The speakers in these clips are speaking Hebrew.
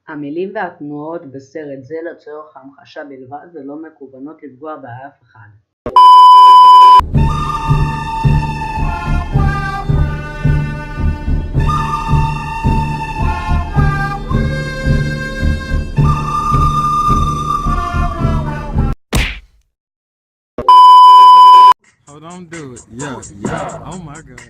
המילים והתנועות בסרט זה לצורך המחשה בלבד ולא מכוונות לפגוע באף אחד. Oh, don't do it. Yeah. Oh my God.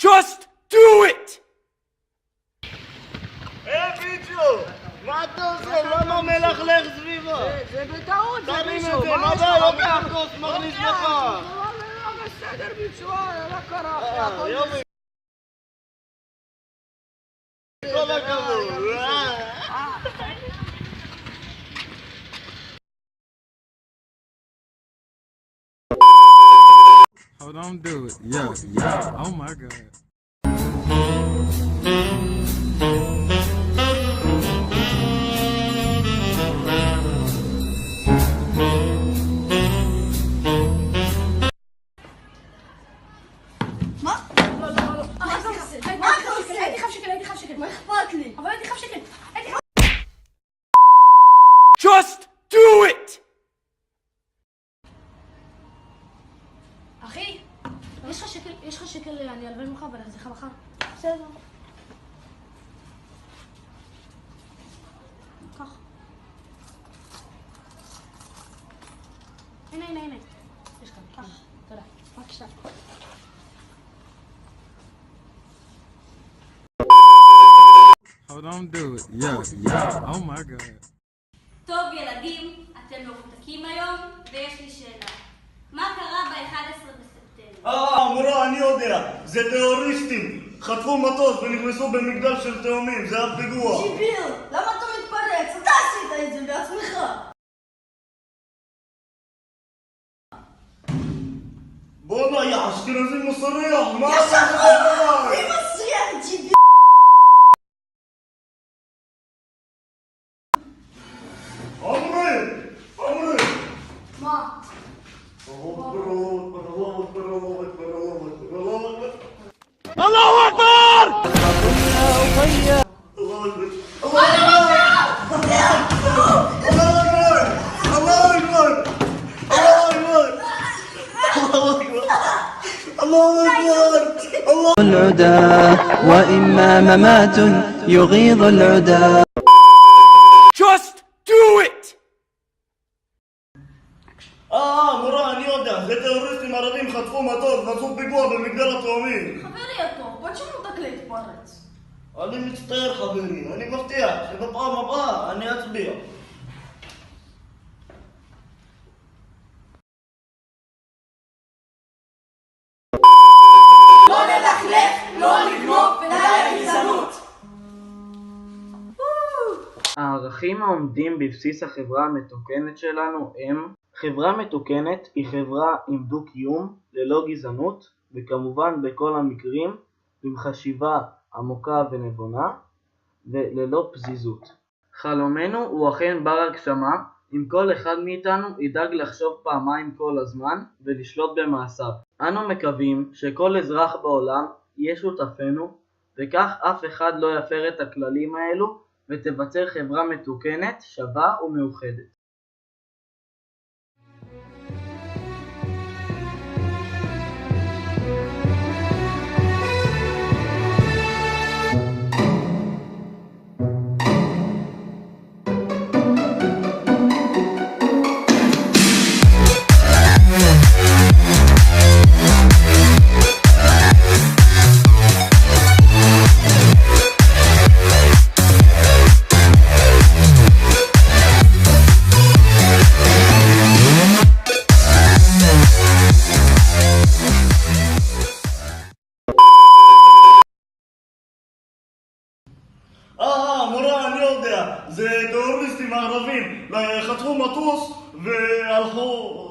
Just do it! מה אתה עושה? למה מלכלך סביבה? זה בטעות, זה מישהו. מה הבעיה? לא מהכוס, מכניס לך. לא בסדר ביצוע, לא קרה. כל הכבוד. Oh, don't do it. Yeah. Oh my God. Just do it! אחי, יש לך שקל, אני אלווה ממך ואני אחזיר לך מחר. בסדר. קח. הנה. יש כאן, קח. תודה. בבקשה. Oh, don't do it. Yeah. Oh my God. טוב ילדים, אתם מרותקים היום, ויש לי שאלה. מה קרה ב-11 בספטמבר? מורה, אני יודע. זה טרוריסטים. חטפו מטוס ונכנסו במגדל של תאומים. זה היה פיגוע. ג'יביל, למה אתה מתפרץ? אתה עשית את זה בעצמך. בוא'נה, יא אשכנזי מסריח. מה אתה מדבר? מי מסריח, ג'יביל? עמרי! מה? الله أكبر! العدا وإما ممات يغيظ العدا. Just do it! מורה, אני יודע. זה טרוריסטים ערבים חטפו מטוס ועשו פיגוע במגדל התאומים. חברי הטוב, почему так להתפרץ? אני מצטער חברי, אני מבטיח שבפעם הבאה אני אצביע. לא ללכלך, לא לגנוב ודי לגזענות. הערכים העומדים בבסיס החברה המתוקנת שלנו הם: חברה מתוקנת היא חברה עם דו-קיום, ללא גזענות, וכמובן בכל המקרים עם חשיבה עמוקה ונבונה, וללא פזיזות. חלומנו הוא אכן בר הגשמה, אם כל אחד מאיתנו ידאג לחשוב פעמיים כל הזמן ולשלוט במעשיו. אנו מקווים שכל אזרח בעולם יהיה שותפנו, וכך אף אחד לא יפר את הכללים האלו, ותבצר חברה מתוקנת, שווה ומאוחדת. מורה, אני יודע. זה טרוריסטים ערבים. חטפו מטוס והלכו...